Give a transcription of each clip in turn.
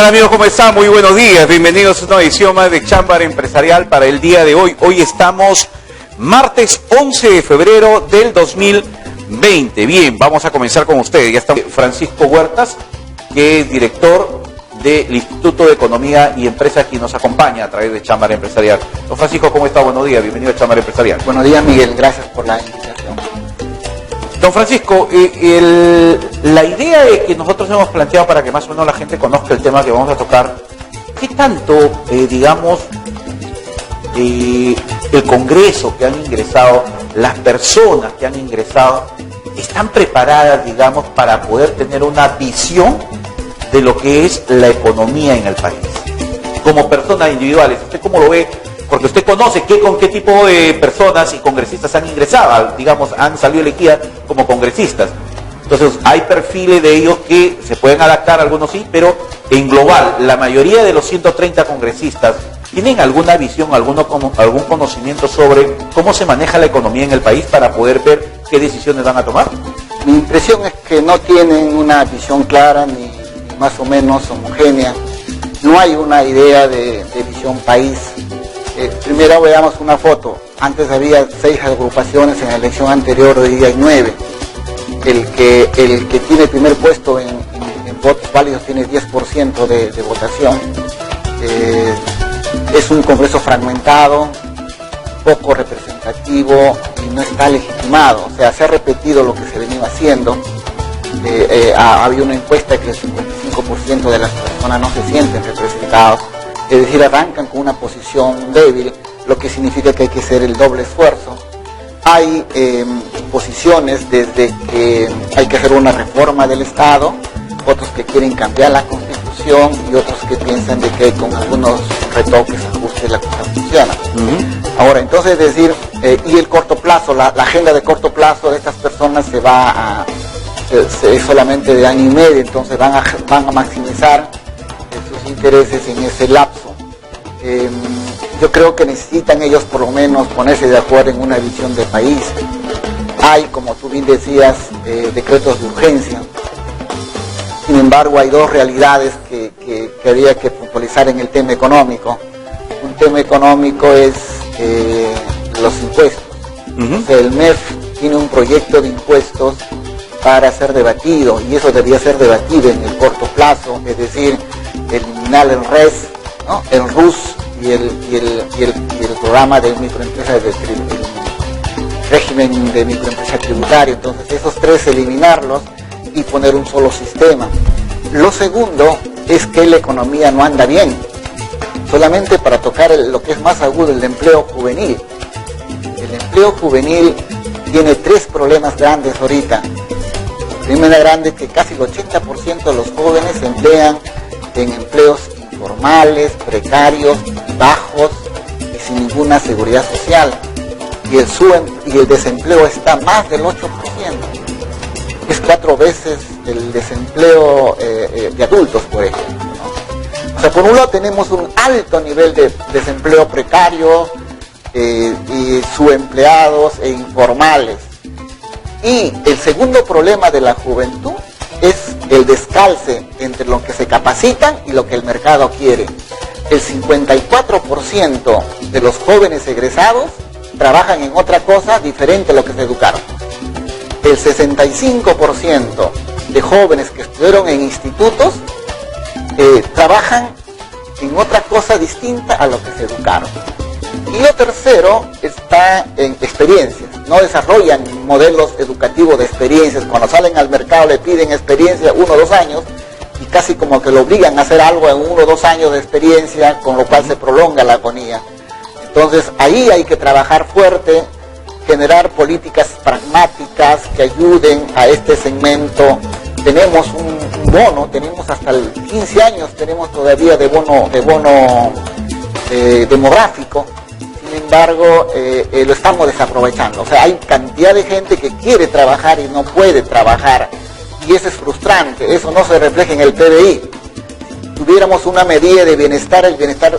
tal, amigos? ¿Cómo están? Muy buenos días. Bienvenidos a una edición más de Chámbara Empresarial para el día de hoy. Hoy estamos martes 11 de febrero del 2020. Bien, vamos a comenzar con ustedes. Ya está Francisco Huertas, que es director del Instituto de Economía y Empresa, quien nos acompaña a través de Chámbara Empresarial. Don Francisco, ¿cómo está? Buenos días. Bienvenido a Chámbara Empresarial. Buenos días, Miguel. Gracias por la invitación. Don Francisco, la idea que nosotros hemos planteado para que más o menos la gente conozca el tema que vamos a tocar, ¿qué tanto, el Congreso que han ingresado, las personas que han ingresado, están preparadas, digamos, para poder tener una visión de lo que es la economía en el país? Como personas individuales, ¿usted cómo lo ve? Porque usted conoce con qué tipo de personas y congresistas han ingresado, digamos, han salido elegidas como congresistas. Entonces, hay perfiles de ellos que se pueden adaptar, algunos sí, pero en global, la mayoría de los 130 congresistas tienen alguna visión, algún conocimiento sobre cómo se maneja la economía en el país para poder ver qué decisiones van a tomar. Mi impresión es que no tienen una visión clara ni más o menos homogénea. No hay una idea de visión país. Primero veamos una foto. Antes había 6 agrupaciones, en la elección anterior hoy día hay 9. El que tiene el primer puesto en votos válidos tiene 10% de votación. Es un Congreso fragmentado, poco representativo y no está legitimado. O sea, se ha repetido lo que se venía haciendo. Había una encuesta que el 55% de las personas no se sienten representados. Es decir, arrancan con una posición débil, lo que significa que hay que hacer el doble esfuerzo. Hay posiciones desde que hay que hacer una reforma del Estado, otros que quieren cambiar la Constitución y otros que piensan de que con algunos retoques, ajustes, la cosa funciona. Ahora, entonces, es decir, y el corto plazo, la agenda de corto plazo de estas personas es solamente de año y medio, entonces van a maximizar sus intereses en ese lapso. Yo creo que necesitan ellos por lo menos ponerse de acuerdo en una visión de país. Hay, como tú bien decías, decretos de urgencia. Sin embargo, hay dos realidades que habría que puntualizar en el tema económico. Un tema económico es los impuestos. O sea, el MEF tiene un proyecto de impuestos para ser debatido, y eso debería ser debatido en el corto plazo, es decir, eliminar el RES, ¿no? El RUS y el programa de microempresa, el régimen de microempresa tributario. Entonces, esos tres eliminarlos y poner un solo sistema. Lo segundo es que la economía no anda bien. Solamente para tocar lo que es más agudo, el empleo juvenil. El empleo juvenil tiene 3 problemas grandes ahorita. El primero grande es que casi el 80% de los jóvenes se emplean en empleos informales, precarios, bajos y sin ninguna seguridad social. Y el desempleo está más del 8%. Es 4 veces el desempleo de adultos, por ejemplo, ¿no? O sea, por un lado tenemos un alto nivel de desempleo precario, y subempleados e informales. Y el segundo problema de la juventud es el descalce entre lo que se capacitan y lo que el mercado quiere. El 54% de los jóvenes egresados trabajan en otra cosa diferente a lo que se educaron. El 65% de jóvenes que estudiaron en institutos trabajan en otra cosa distinta a lo que se educaron. Y lo tercero está en experiencias. No desarrollan modelos educativos de experiencias. Cuando salen al mercado le piden experiencia 1 o 2 años y casi como que lo obligan a hacer algo en 1 o 2 años de experiencia, con lo cual se prolonga la agonía. Entonces ahí hay que trabajar fuerte, generar políticas pragmáticas que ayuden a este segmento. Tenemos un bono, tenemos hasta el 15 años, tenemos todavía de bono demográfico. Sin embargo, lo estamos desaprovechando. O sea, hay cantidad de gente que quiere trabajar y no puede trabajar. Y eso es frustrante. Eso no se refleja en el PBI. Si tuviéramos una medida de bienestar,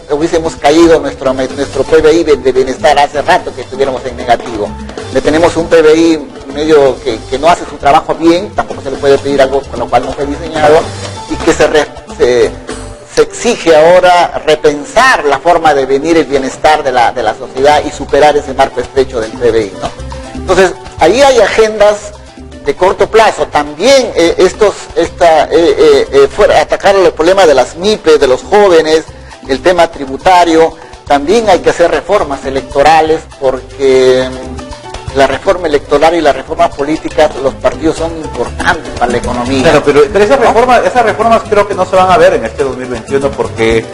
hubiésemos caído nuestro PBI de bienestar hace rato que estuviéramos en negativo. Le tenemos un PBI medio que no hace su trabajo bien, tampoco se le puede pedir algo con lo cual no fue diseñado, y que se exige ahora repensar la forma de venir el bienestar de la sociedad y superar ese marco estrecho del PBI, ¿no? Entonces, ahí hay agendas de corto plazo. También atacar el problema de las MIPES, de los jóvenes, el tema tributario. También hay que hacer reformas electorales, porque la reforma electoral y la reforma política, los partidos son importantes para la economía. Claro, pero esas reformas creo que no se van a ver en este 2021, porque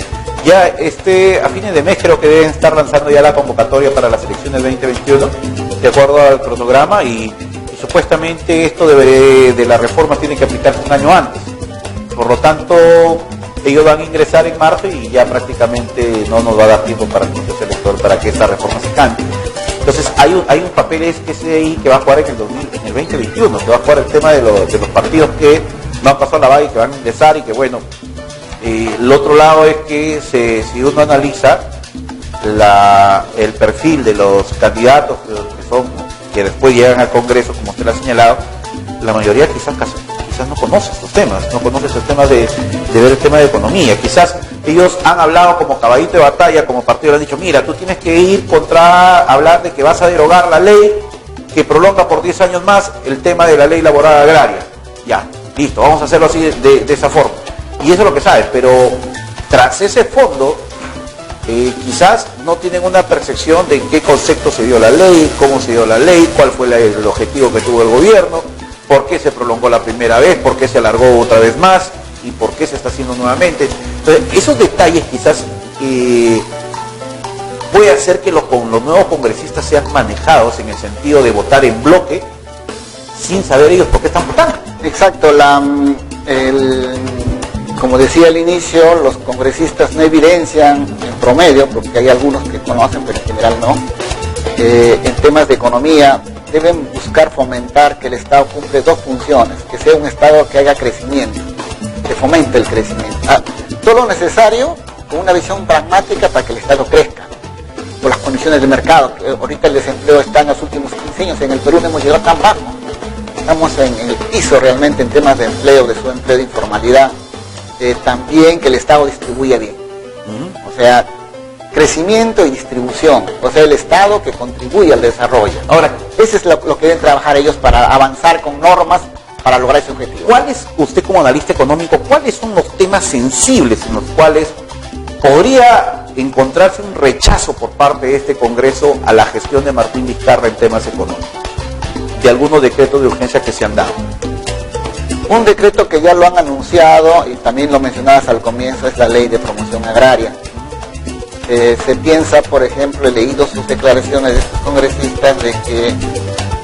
ya a fines de mes creo que deben estar lanzando ya la convocatoria para las elecciones 2021, de acuerdo al cronograma, y supuestamente esto de la reforma tiene que aplicarse un año antes. Por lo tanto, ellos van a ingresar en marzo y ya prácticamente no nos va a dar tiempo para el proceso electoral para que esta reforma se cambie. Entonces hay un papel que es ahí que va a jugar en el 2021, que va a jugar el tema de los partidos que no han pasado la valla y que van a ingresar, y que bueno, el otro lado es que si uno analiza el perfil de los candidatos que después llegan al Congreso, como usted lo ha señalado, la mayoría quizás no conoce estos temas, no conoce esos temas de ver el tema de economía. Quizás ellos han hablado como caballito de batalla, como partido, le han dicho, mira, tú tienes que ir hablar de que vas a derogar la ley que prolonga por 10 años más el tema de la ley laboral agraria. Ya, listo, vamos a hacerlo así de esa forma. Y eso es lo que sabes, pero tras ese fondo, quizás no tienen una percepción de en qué concepto se dio la ley, cómo se dio la ley, cuál fue el objetivo que tuvo el gobierno, por qué se prolongó la primera vez, por qué se alargó otra vez más y por qué se está haciendo nuevamente. Entonces, esos detalles quizás puede hacer que los nuevos congresistas sean manejados en el sentido de votar en bloque sin saber ellos por qué están votando. Exacto, como decía al inicio, los congresistas no evidencian en promedio, porque hay algunos que conocen, pero en general no, en temas de economía. Deben buscar fomentar que el Estado cumple dos funciones: que sea un Estado que haga crecimiento, que fomente el crecimiento. Todo lo necesario con una visión pragmática para que el Estado crezca, por las condiciones de mercado. Ahorita el desempleo está en los últimos 15 años, en el Perú no hemos llegado tan bajo. Estamos en el piso realmente en temas de empleo, de subempleo, de informalidad. También que el Estado distribuya bien. O sea, crecimiento y distribución, o sea, el Estado que contribuye al desarrollo. Ahora, eso es lo que deben trabajar ellos para avanzar con normas para lograr ese objetivo. ¿Cuáles, usted como analista económico, cuáles son los temas sensibles en los cuales podría encontrarse un rechazo por parte de este Congreso a la gestión de Martín Vizcarra en temas económicos, de algunos decretos de urgencia que se han dado? Un decreto que ya lo han anunciado, y también lo mencionabas al comienzo, es la Ley de Promoción Agraria. Se piensa, por ejemplo, he leído sus declaraciones de estos congresistas de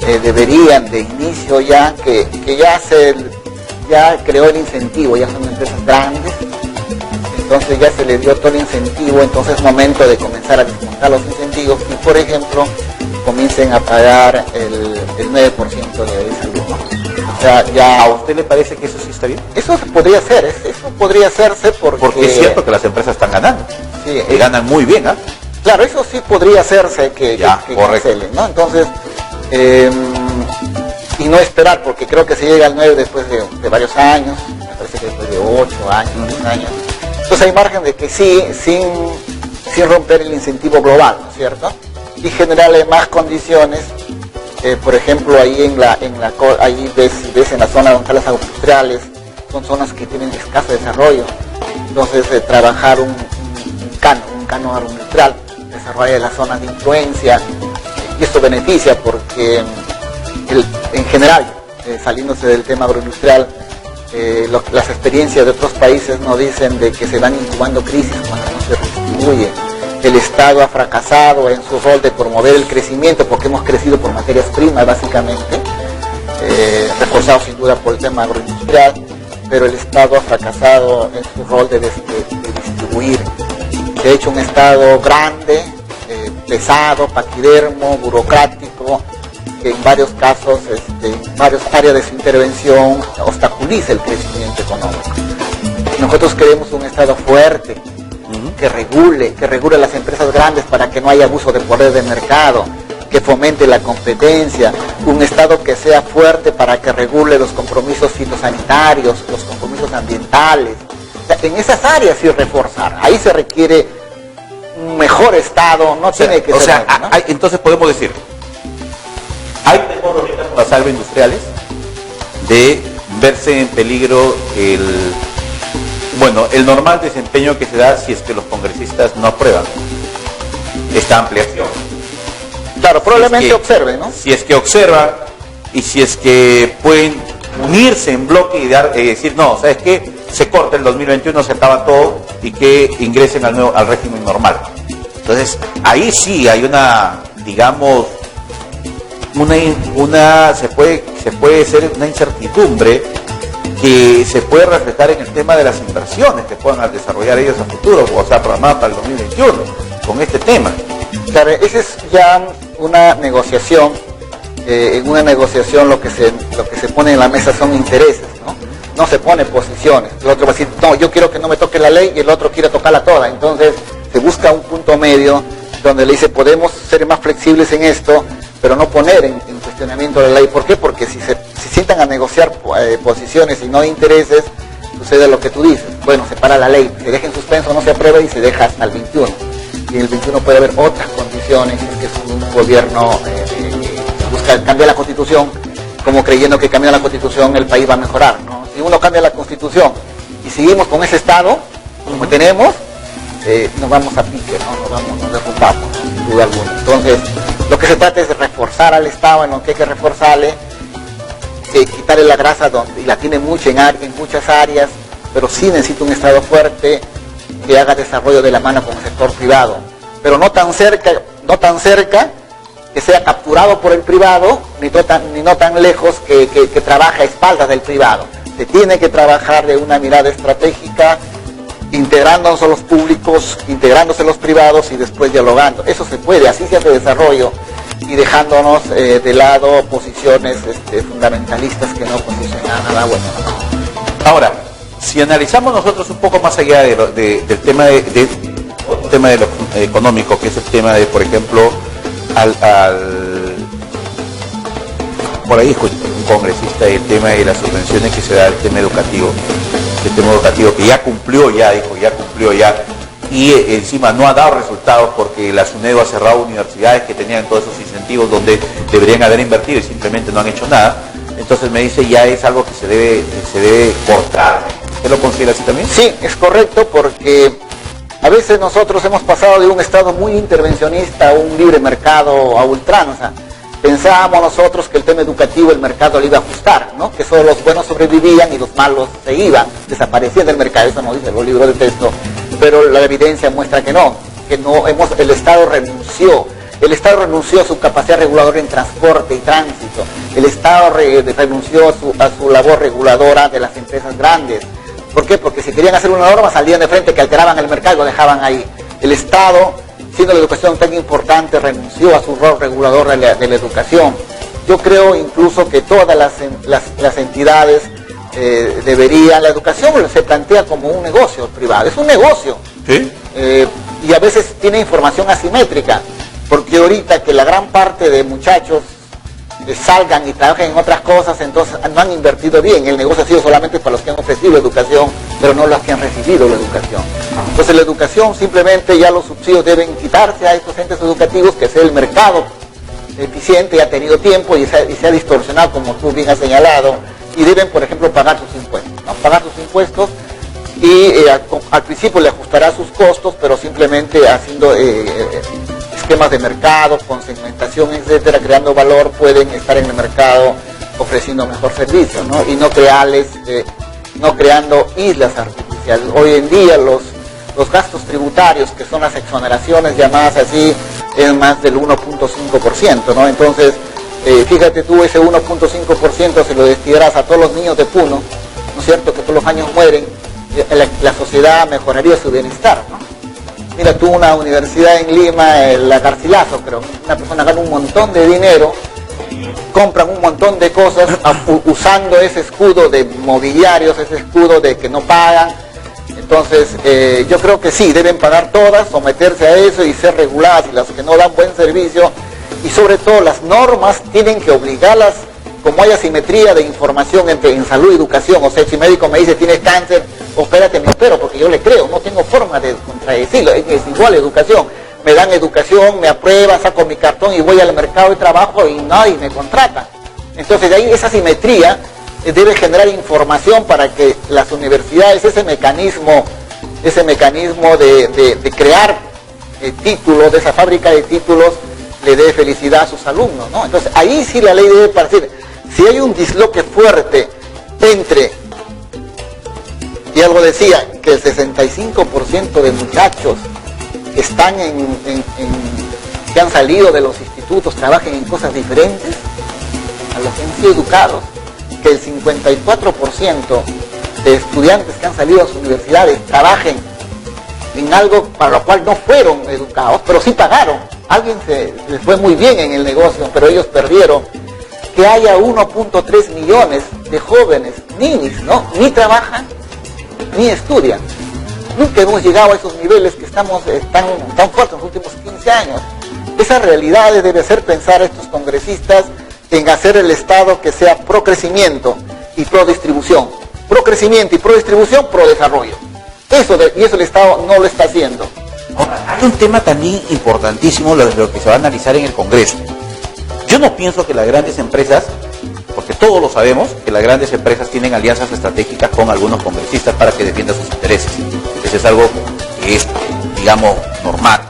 que deberían de inicio ya, que ya creó el incentivo, ya son empresas grandes, entonces ya se les dio todo el incentivo, entonces es momento de comenzar a descontar los incentivos y, por ejemplo, comiencen a pagar el 9% de salud. O sea, ya... ¿A usted le parece que eso sí está bien? Eso podría ser, eso podría hacerse porque es cierto que las empresas están ganando. Sí, y ganan muy bien, ¿ah? Claro, eso sí podría hacerse que cancelen, ¿no? Entonces, y no esperar, porque creo que se llega al 9 después de varios años, me parece que después de 8 años, 10 años. Entonces hay margen de que sí, sin romper el incentivo global, ¿no es cierto? Y generarle más condiciones. Por ejemplo, ahí ahí ves en la zona donde están las agroindustriales, son zonas que tienen escaso desarrollo. Entonces, trabajar un cano agroindustrial, desarrollar las zonas de influencia, y esto beneficia porque en general, saliéndose del tema agroindustrial, las experiencias de otros países nos dicen de que se van incubando crisis cuando no se redistribuye. El Estado ha fracasado en su rol de promover el crecimiento porque hemos crecido por materias primas básicamente, reforzado sin duda por el tema agroindustrial, pero el Estado ha fracasado en su rol de distribuir. De hecho, un Estado grande, pesado, paquidermo, burocrático, que en varios casos, en varias áreas de su intervención, obstaculiza el crecimiento económico. Nosotros queremos un Estado fuerte, que regule las empresas grandes para que no haya abuso de poder de mercado, que fomente la competencia, un Estado que sea fuerte para que regule los compromisos fitosanitarios, los compromisos ambientales, O sea, en esas áreas sí reforzar, ahí se requiere un mejor Estado, no tiene que ser... ¿no? Entonces podemos decir, hay temor ahorita con las agroindustriales de verse en peligro el normal desempeño que se da si es que los congresistas no aprueban esta ampliación. Claro, probablemente observen, ¿no? Si es que observan y si es que pueden unirse en bloque y decir, no, ¿sabes qué? Se corta el 2021, se acaba todo y que ingresen al régimen normal. Entonces, ahí sí hay una, digamos, se puede ser una incertidumbre que se puede reflejar en el tema de las inversiones que puedan desarrollar ellos a futuro, o sea, programadas para el 2021, con este tema. Claro, esa es ya una negociación. En una negociación lo que se pone en la mesa son intereses, ¿no? No se pone posiciones. El otro va a decir, no, yo quiero que no me toque la ley, y el otro quiere tocarla toda. Entonces se busca un punto medio donde le dice, podemos ser más flexibles en esto, pero no poner en cuestionamiento la ley. ¿Por qué? Porque si se sientan a negociar posiciones y no intereses, sucede lo que tú dices. Bueno, se para la ley, se deja en suspenso, no se aprueba y se deja hasta el 21. Y en el 21 puede haber otras condiciones, que es un gobierno busca cambiar la Constitución, como creyendo que cambiando la Constitución el país va a mejorar, ¿no? Si uno cambia la Constitución y seguimos con ese Estado, como tenemos, nos vamos a pique, ¿no? Nos derrumbamos, ¿no? Sin duda alguna. Entonces, lo que se trata es de reforzar al Estado en lo que hay que reforzarle, quitarle la grasa y la tiene mucho en muchas áreas, pero sí necesita un Estado fuerte que haga desarrollo de la mano con el sector privado, pero no tan cerca que sea capturado por el privado, ni no tan lejos que trabaje a espaldas del privado. Se tiene que trabajar de una mirada estratégica, integrándose los públicos, integrándose los privados y después dialogando. Eso se puede, así se hace desarrollo, y dejándonos de lado posiciones fundamentalistas que no condicionan nada bueno. Ahora, si analizamos nosotros un poco más allá del tema de lo económico, que es el tema de, por ejemplo, por ahí un congresista, el tema de las subvenciones que se da al tema educativo, que ya cumplió y encima no ha dado resultados porque la SUNEDU ha cerrado universidades que tenían todos esos incentivos donde deberían haber invertido y simplemente no han hecho nada. Entonces me dice, ya es algo que se debe cortar. ¿Usted lo considera así también? Sí, es correcto, porque a veces nosotros hemos pasado de un Estado muy intervencionista a un libre mercado a ultranza. Pensábamos nosotros que el tema educativo el mercado le iba a ajustar, ¿no? Que solo los buenos sobrevivían y los malos se iban, desaparecían del mercado. Eso no dicen los libros de texto, pero la evidencia muestra que no el Estado renunció. El Estado renunció a su capacidad reguladora en transporte y tránsito. El Estado renunció a su labor reguladora de las empresas grandes. ¿Por qué? Porque si querían hacer una norma salían de frente que alteraban el mercado y lo dejaban ahí. El Estado, siendo la educación tan importante, renunció a su rol regulador de la educación. Yo creo incluso que todas las entidades la educación se plantea como un negocio privado. Es un negocio. ¿Sí? Y a veces tiene información asimétrica, porque ahorita que la gran parte de muchachos salgan y trabajen en otras cosas, entonces no han invertido bien. El negocio ha sido solamente para los que han ofrecido educación, pero no los que han recibido la educación. Entonces la educación, simplemente ya los subsidios deben quitarse a estos entes educativos, que sea el mercado eficiente, y ha tenido tiempo y se ha distorsionado, como tú bien has señalado, y deben, por ejemplo, pagar sus impuestos, ¿no? Pagar sus impuestos y al principio le ajustará sus costos, pero simplemente haciendo esquemas de mercado, con segmentación, etcétera, creando valor, pueden estar en el mercado ofreciendo mejor servicio, ¿no? Y no creando islas artificiales. Hoy en día los gastos tributarios, que son las exoneraciones llamadas así, es más del 1.5%, ¿no? Entonces, fíjate tú, ese 1.5% se lo destinarás a todos los niños de Puno, ¿no es cierto?, que todos los años mueren, la sociedad mejoraría su bienestar, ¿no? Mira tú, una universidad en Lima, la Garcilaso, creo, una persona gana un montón de dinero, compran un montón de cosas usando ese escudo de mobiliarios, ese escudo de que no pagan. Entonces, yo creo que sí, deben pagar todas, someterse a eso y ser reguladas, y las que no dan buen servicio, y sobre todo las normas tienen que obligarlas, como hay asimetría de información en salud y educación. O sea, si el médico me dice tienes cáncer, espérate, me espero, porque yo le creo, no tengo forma de contradecirlo, es igual educación. Me dan educación, me aprueban, saco mi cartón y voy al mercado de trabajo y nadie me contrata. Entonces de ahí esa simetría debe generar información para que las universidades, ese mecanismo de crear títulos, de esa fábrica de títulos, le dé felicidad a sus alumnos, ¿no? Entonces ahí sí la ley debe partir. Si hay un disloque fuerte entre, y algo decía, que el 65% de muchachos que están que han salido de los institutos trabajen en cosas diferentes a los que han sido educados, que el 54% de estudiantes que han salido a las universidades trabajen en algo para lo cual no fueron educados, pero sí pagaron. Alguien les fue muy bien en el negocio, pero ellos perdieron. Que haya 1.3 millones de jóvenes, ninis, ¿no? Ni trabajan, ni estudian. Nunca hemos llegado a esos niveles que estamos tan fuertes en los últimos 15 años. Esas realidades debe hacer pensar a estos congresistas en hacer el Estado que sea pro crecimiento y pro distribución. Pro crecimiento y pro distribución, pro desarrollo. Y eso el Estado no lo está haciendo. Ahora, hay un tema también importantísimo, lo que se va a analizar en el Congreso. Yo no pienso que las grandes empresas, porque todos lo sabemos, que las grandes empresas tienen alianzas estratégicas con algunos congresistas para que defiendan sus intereses. Eso es algo que es, digamos, normal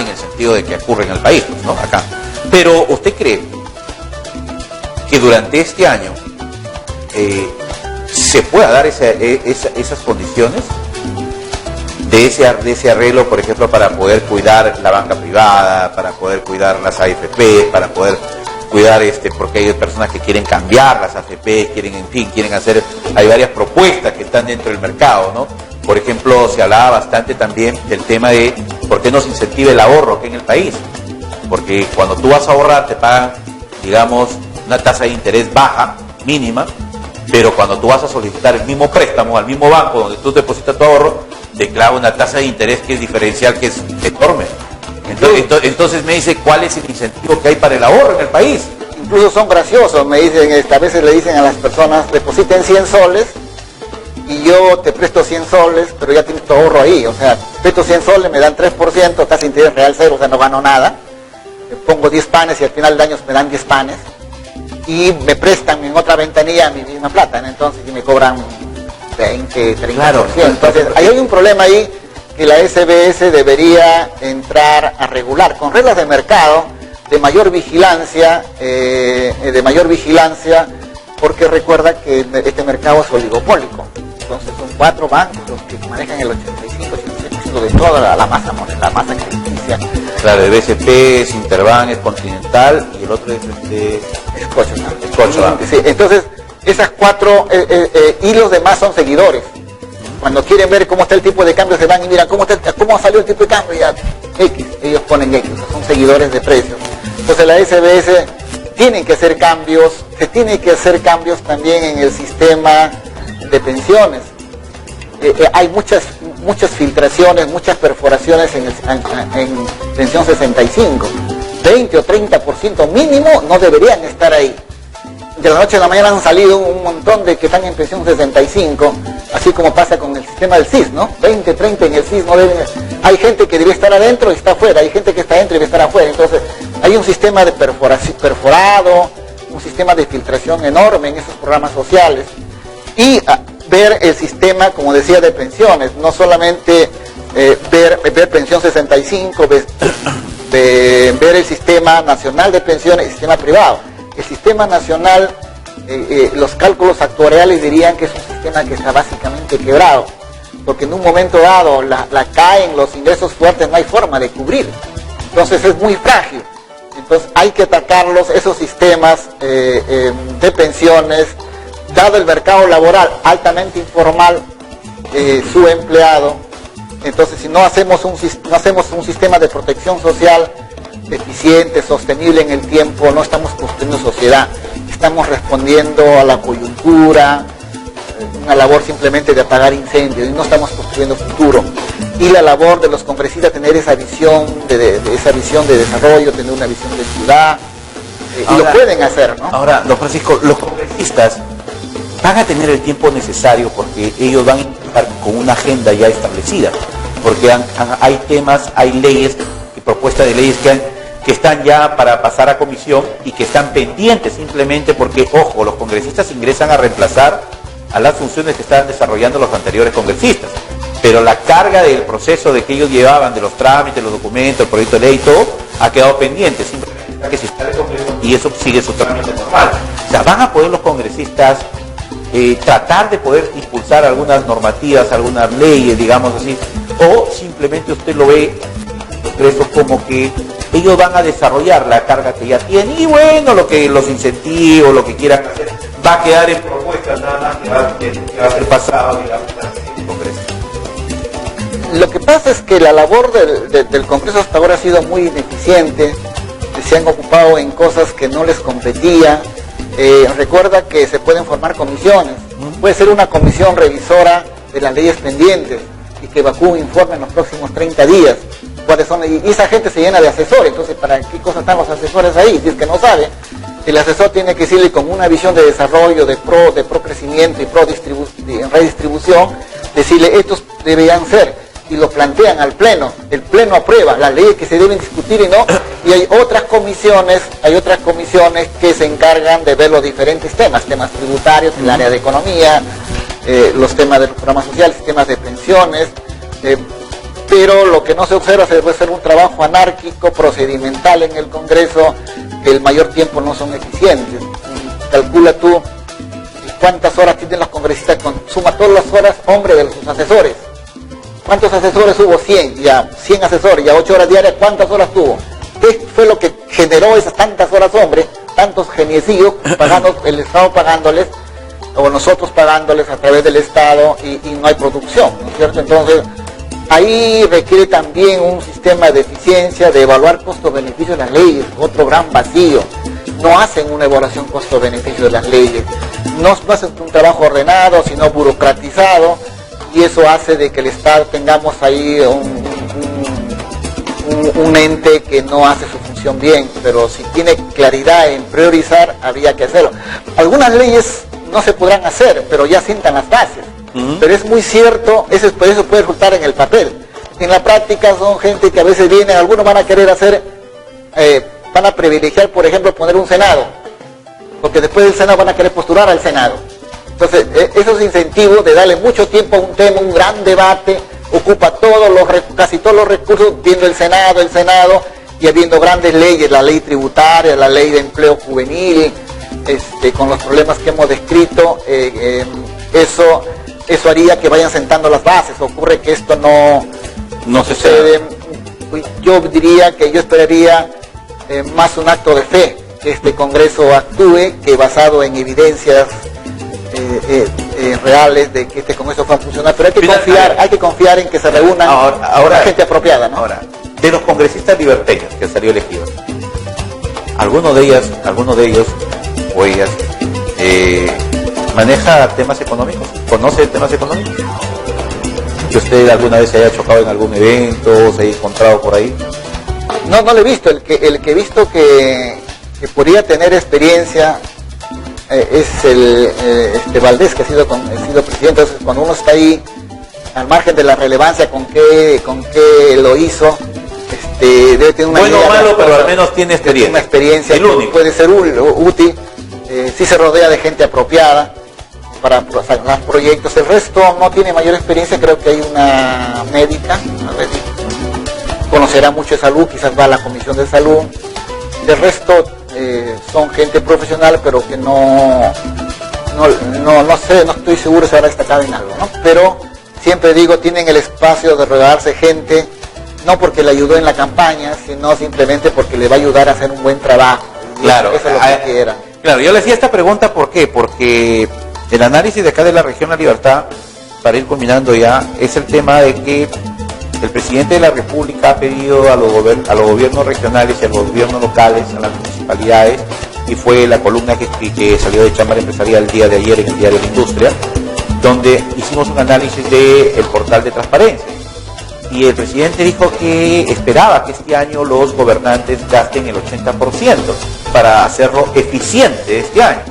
en el sentido de que ocurre en el país, ¿no? Acá. Pero ¿usted cree que durante este año se pueda dar esas condiciones de ese arreglo, por ejemplo, para poder cuidar la banca privada, para poder cuidar las AFP, para poder cuidar, porque hay personas que quieren cambiar las AFP, quieren hacer, hay varias propuestas que están dentro del mercado, ¿no? Por ejemplo, se hablaba bastante también del tema de por qué no se incentiva el ahorro aquí en el país, porque cuando tú vas a ahorrar te pagan, digamos, una tasa de interés baja, mínima, pero cuando tú vas a solicitar el mismo préstamo al mismo banco donde tú depositas tu ahorro, te clava una tasa de interés que es diferencial, que es enorme. Entonces me dice, ¿cuál es el incentivo que hay para el ahorro en el país? Incluso son graciosos, me dicen, a veces le dicen a las personas, depositen 100 soles y yo te presto 100 soles, pero ya tienes tu ahorro ahí. O sea, presto 100 soles, me dan 3%, tasa de interés real 0, o sea, no gano nada. Pongo 10 panes y al final de años me dan 10 panes. Y me prestan en otra ventanilla mi misma plata, ¿no? Entonces, y me cobran 20, 30%. Claro, entonces, ahí hay un problema ahí que la SBS debería entrar a regular con reglas de mercado, de mayor vigilancia, porque recuerda que este mercado es oligopólico. Entonces son 4 bancos los que manejan el 85-86% de toda la masa monetaria, la masa crediticia. Claro, el BCP, es Interbank, es Continental y el otro es Scotiabank. Sí, entonces esas 4 y los demás son seguidores. Cuando quieren ver cómo está el tipo de cambio se van y miran cómo salió el tipo de cambio y ya X, ellos ponen X, o sea, son seguidores de precios. Entonces la SBS tiene que hacer cambios, se tiene que hacer cambios también en el sistema de pensiones. Hay muchas filtraciones, muchas perforaciones en pensión 65. 20 o 30% mínimo no deberían estar ahí. De la noche a la mañana han salido un montón de que están en pensión 65, así como pasa con el sistema del CIS, ¿no? 20, 30 en el CIS no deben. Hay gente que debe estar adentro y está afuera, hay gente que está adentro y debe estar afuera. Entonces hay un sistema de perforado, un sistema de filtración enorme en esos programas sociales. Y ver el sistema, como decía, de pensiones, no solamente ver pensión 65, ver el sistema nacional de pensiones y el sistema privado. El sistema nacional, los cálculos actuariales dirían que es un sistema que está básicamente quebrado, porque en un momento dado la caen los ingresos fuertes, no hay forma de cubrir. Entonces es muy frágil. Entonces hay que atacarlos, esos sistemas de pensiones, dado el mercado laboral altamente informal, su empleado. Entonces si no hacemos un sistema de protección social eficiente, sostenible en el tiempo, no estamos construyendo sociedad, estamos respondiendo a la coyuntura, una labor simplemente de apagar incendios, y no estamos construyendo futuro. Y la labor de los congresistas tener esa visión de desarrollo, tener una visión de ciudad, y lo pueden hacer, ¿no? Ahora, don Francisco, los congresistas van a tener el tiempo necesario porque ellos van a intentar con una agenda ya establecida, porque hay temas, hay leyes y propuestas de leyes que están ya para pasar a comisión y que están pendientes simplemente porque, ojo, los congresistas ingresan a reemplazar a las funciones que estaban desarrollando los anteriores congresistas, pero la carga del proceso de que ellos llevaban, de los trámites, los documentos, el proyecto de ley y todo, ha quedado pendiente, simplemente que se está el Congreso y eso sigue su trámite normal. O sea, van a poder los congresistas tratar de poder impulsar algunas normativas, algunas leyes, digamos así, o simplemente usted lo ve Congreso como que ellos van a desarrollar la carga que ya tienen y bueno, lo que los incentivos, lo que quieran hacer, va a quedar en propuestas nada más que va a ser pasado, digamos, en el Congreso. Lo que pasa es que la labor del Congreso hasta ahora ha sido muy ineficiente, se han ocupado en cosas que no les competía. Recuerda que se pueden formar comisiones, puede ser una comisión revisora de las leyes pendientes y que evacúe un informe en los próximos 30 días. ¿Cuáles son? Y esa gente se llena de asesores, entonces ¿para qué cosas están los asesores ahí? Si es que no sabe, el asesor tiene que decirle con una visión de desarrollo, de pro crecimiento y redistribución, decirle estos deberían ser, y lo plantean al Pleno, el Pleno aprueba las leyes que se deben discutir y no, y hay otras comisiones que se encargan de ver los diferentes temas tributarios, el área de economía, los temas de los programas sociales, temas de pensiones, pero lo que no se observa debe ser un trabajo anárquico, procedimental en el Congreso, que el mayor tiempo no son eficientes. Calcula tú cuántas horas tienen los congresistas, suma todas las horas, hombre, de sus asesores. ¿Cuántos asesores hubo? 100, ya 100 asesores, ya 8 horas diarias, ¿cuántas horas tuvo? ¿Qué fue lo que generó esas tantas horas, hombre? Tantos geniecillos, el Estado pagándoles, o nosotros pagándoles a través del Estado, y no hay producción, ¿no es cierto? Entonces, ahí requiere también un sistema de eficiencia, de evaluar costo-beneficio de las leyes, otro gran vacío. No hacen una evaluación costo-beneficio de las leyes, no hacen un trabajo ordenado, sino burocratizado, y eso hace de que el Estado tengamos ahí un ente que no hace su función bien, pero si tiene claridad en priorizar, habría que hacerlo. Algunas leyes no se podrán hacer, pero ya sientan las bases. Pero es muy cierto, eso puede resultar en el papel. En la práctica son gente que a veces vienen, algunos van a querer hacer, van a privilegiar, por ejemplo, poner un Senado, porque después del Senado van a querer postular al Senado. Entonces, esos incentivos de darle mucho tiempo a un tema, un gran debate, ocupa casi todos los recursos, viendo el Senado, y habiendo grandes leyes, la ley tributaria, la ley de empleo juvenil, con los problemas que hemos descrito, eso haría que vayan sentando las bases. Ocurre que esto no sucede. Yo diría que yo esperaría más un acto de fe, que este Congreso actúe, que basado en evidencias reales de que este Congreso va a funcionar, pero hay que confiar en que se reúnan ahora gente apropiada, ¿no? Ahora, de los congresistas liberteños que salió elegidos, alguno de ellos o ellas maneja temas económicos, conoce temas económicos, que usted alguna vez se haya chocado en algún evento o se haya encontrado por ahí. No lo he visto. El que he visto que podría tener experiencia es Valdés, que ha sido presidente. Entonces, cuando uno está ahí, al margen de la relevancia con qué lo hizo, debe tener una bueno o malo, pero al menos tiene experiencia. Una experiencia que puede ser útil. Sí se rodea de gente apropiada para sacar proyectos. El resto no tiene mayor experiencia. Creo que hay una médica, conocerá mucho de salud, quizás va a la comisión de salud. El resto son gente profesional, pero que no sé, no estoy seguro si habrá destacado en algo, ¿no? Pero siempre digo, tienen el espacio de rodearse gente, no porque le ayudó en la campaña, sino simplemente porque le va a ayudar a hacer un buen trabajo. Claro, eso es lo que quieran. Claro, yo le hacía esta pregunta, ¿por qué? Porque el análisis de acá de la región La Libertad, para ir culminando ya, es el tema de que el presidente de la República ha pedido a los gobiernos regionales y a los gobiernos locales, a las municipalidades, y fue la columna que salió de Chámara Empresarial el día de ayer en el Diario de la Industria, donde hicimos un análisis del portal de transparencia. Y el presidente dijo que esperaba que este año los gobernantes gasten el 80% para hacerlo eficiente este año.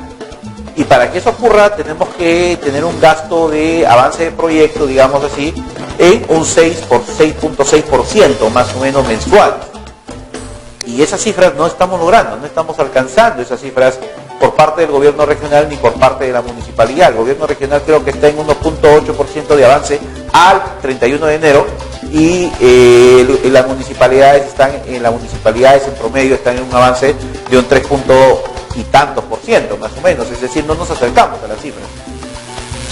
Y para que eso ocurra tenemos que tener un gasto de avance de proyecto, digamos así, en un 6.6% más o menos mensual. Y esas cifras no estamos logrando, no estamos alcanzando esas cifras por parte del gobierno regional ni por parte de la municipalidad. El gobierno regional creo que está en 1.8% de avance al 31 de enero y las municipalidades en promedio están en un avance de un 3 y tantos por ciento más o menos, es decir, no nos acercamos a las cifras.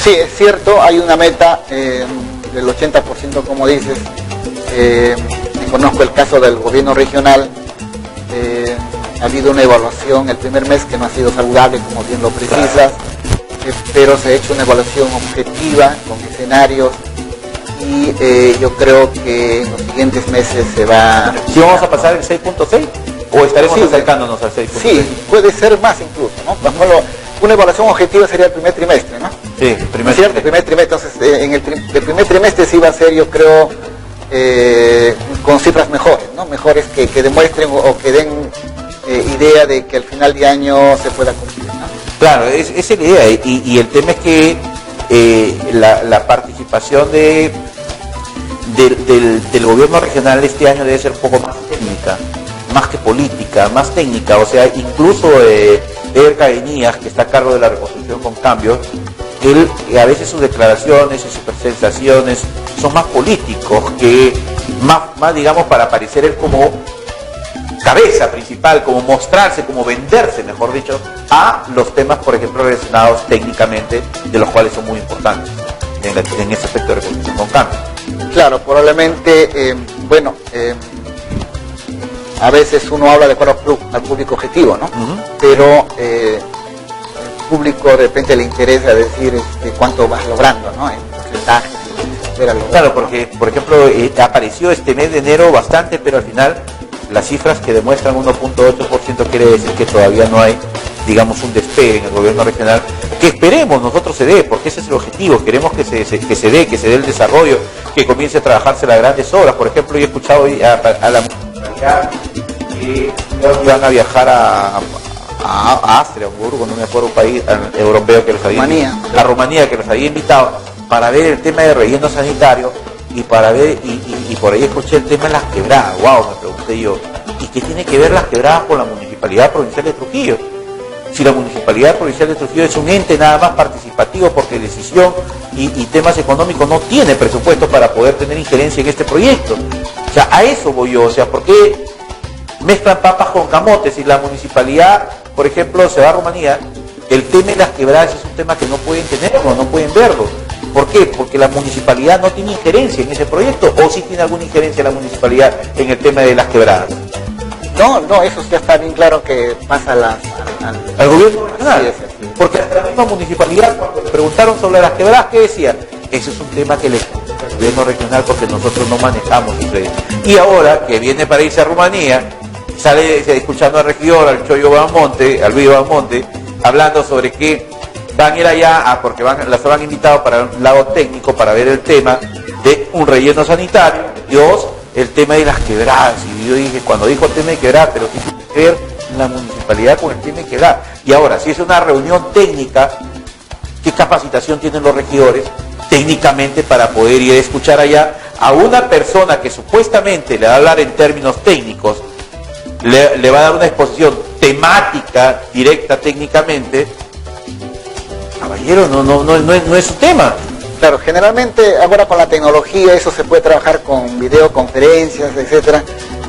Sí, es cierto, hay una meta del 80% como dices. Conozco el caso del gobierno regional. Ha habido una evaluación el primer mes que no ha sido saludable, como bien lo precisas, pero se ha hecho una evaluación objetiva con escenarios y yo creo que en los siguientes meses se va... ¿Sí vamos a pasar el 6.6 o estaremos acercándonos al 6.6? Sí, puede ser más incluso, ¿no? Por ejemplo, una evaluación objetiva sería el primer trimestre, ¿no? Sí, primer trimestre. Entonces, en el primer trimestre sí va a ser, yo creo, con cifras mejores, ¿no? Mejores que demuestren o que den idea de que al final de año se pueda cumplir, ¿no? Claro, esa es la idea, y el tema es que la participación del gobierno regional este año debe ser un poco más técnica, más que política, más técnica, o sea, incluso Eder Cadenías, que está a cargo de la reconstrucción con cambios, él a veces sus declaraciones y sus presentaciones son más políticos que más digamos para aparecer él como cabeza principal, como mostrarse, como venderse, mejor dicho, a los temas, por ejemplo, relacionados técnicamente, de los cuales son muy importantes en ese aspecto de reconstrucción con cambio. Claro, probablemente, a veces uno habla de acuerdo al público objetivo, ¿no? Pero el público de repente le interesa decir cuánto vas logrando, ¿no? En porcentaje. Claro, porque, por ejemplo, apareció este mes de enero bastante, pero al final las cifras que demuestran 1.8% quiere decir que todavía no hay, digamos, un despegue en el gobierno regional, que esperemos nosotros se dé, porque ese es el objetivo, queremos que se dé el desarrollo, que comience a trabajarse las grandes obras. Por ejemplo, yo he escuchado hoy a la municipalidad que van a viajar a Austria, Hamburgo, no me acuerdo, un país europeo que los había invitado, a Rumanía, que los había invitado para ver el tema de relleno sanitario y para ver, y por ahí escuché el tema de las quebradas. Wow, me pregunté yo, ¿y qué tiene que ver las quebradas con la Municipalidad Provincial de Trujillo? Si la Municipalidad Provincial de Trujillo es un ente nada más participativo porque decisión y temas económicos no tiene presupuesto para poder tener injerencia en este proyecto. O sea, a eso voy yo, o sea, ¿por qué mezclan papas con camotes? Si la municipalidad, por ejemplo, se va a Rumanía, el tema de las quebradas es un tema que no pueden tenerlo, no pueden verlo. ¿Por qué? Porque la municipalidad no tiene injerencia en ese proyecto, o sí tiene alguna injerencia la municipalidad en el tema de las quebradas. No, eso ya está bien claro que pasa al gobierno regional. Sí. Porque la misma municipalidad, cuando le preguntaron sobre las quebradas, ¿qué decía? Eso es un tema que le compete al gobierno regional porque nosotros no manejamos eso. Y ahora que viene para irse a Rumanía, sale escuchando al regidor, al Chollo Bahamonte, al Luis Bahamonte, hablando sobre que van a ir allá, porque las han invitado para un lado técnico para ver el tema de un relleno sanitario, y dos, el tema de las quebradas. Y yo dije, cuando dijo el tema de quebradas, pero ¿qué tiene que ver la municipalidad con el tema de quebradas? Y ahora, si es una reunión técnica, ¿qué capacitación tienen los regidores técnicamente para poder ir a escuchar allá a una persona que supuestamente le va a hablar en términos técnicos, le va a dar una exposición temática, directa técnicamente? Caballero, no es su tema. Claro, generalmente ahora con la tecnología eso se puede trabajar con videoconferencias, etcétera.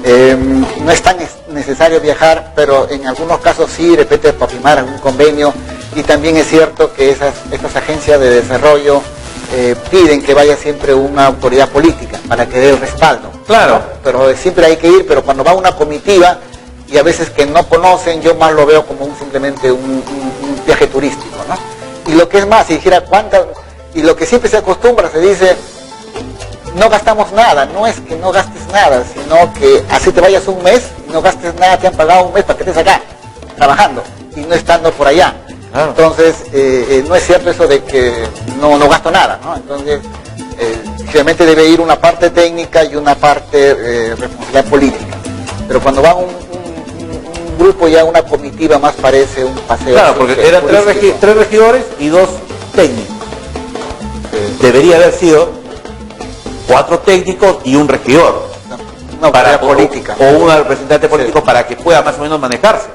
No es tan necesario viajar, pero en algunos casos sí, de repente para firmar algún convenio. Y también es cierto que estas agencias de desarrollo piden que vaya siempre una autoridad política para que dé el respaldo. Claro. ¿No? Pero siempre hay que ir, pero cuando va una comitiva y a veces que no conocen, yo más lo veo como simplemente un viaje turístico, ¿no? Y lo que es más, si dijera y lo que siempre se acostumbra, se dice, no gastamos nada. No es que no gastes nada, sino que así te vayas un mes y no gastes nada, te han pagado un mes para que estés acá, trabajando, y no estando por allá. Claro. Entonces, no es cierto eso de que no gasto nada, ¿no? Entonces, realmente debe ir una parte técnica y una parte responsabilidad política. Pero cuando va un grupo, ya una comitiva más parece un paseo. Claro, porque eran tres regidores y 2 técnicos. Debería haber sido 4 técnicos y un regidor. Para política. O un representante político, sí, para que pueda más o menos manejarse.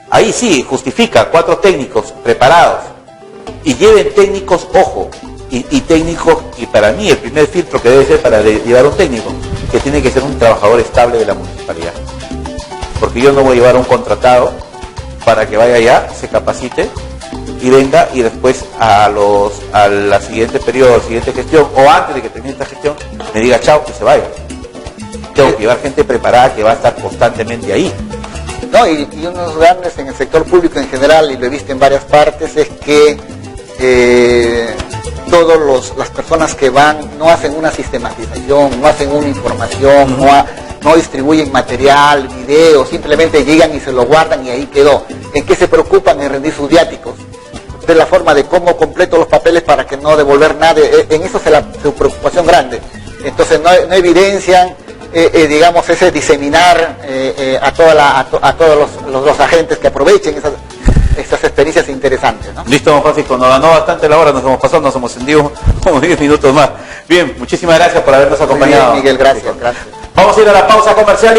Ahí sí, justifica 4 técnicos preparados y lleven técnicos, ojo, y técnicos, y para mí el primer filtro que debe ser para llevar un técnico, que tiene que ser un trabajador estable de la municipalidad. Porque yo no voy a llevar un contratado para que vaya allá, se capacite y venga, y después a la siguiente periodo, siguiente gestión, o antes de que termine esta gestión, me diga chao y se vaya. Tengo que llevar gente preparada que va a estar constantemente ahí. No, y unos grandes en el sector público en general, y lo he visto en varias partes, es que todas las personas que van no hacen una sistematización, no hacen una información, no distribuyen material, video, simplemente llegan y se lo guardan y ahí quedó. ¿En qué se preocupan? En rendir sus viáticos. De la forma de cómo completo los papeles para que no devolver nada, en eso es su preocupación grande. Entonces no evidencian, digamos, ese diseminar a todos los agentes que aprovechen esas experiencias interesantes, ¿no? Listo, don Francisco, nos ganó bastante la hora, nos hemos pasado, nos hemos extendido como 10 minutos más. Bien, muchísimas gracias por habernos acompañado. Muy bien, Miguel, gracias. Vamos a ir a la pausa comercial.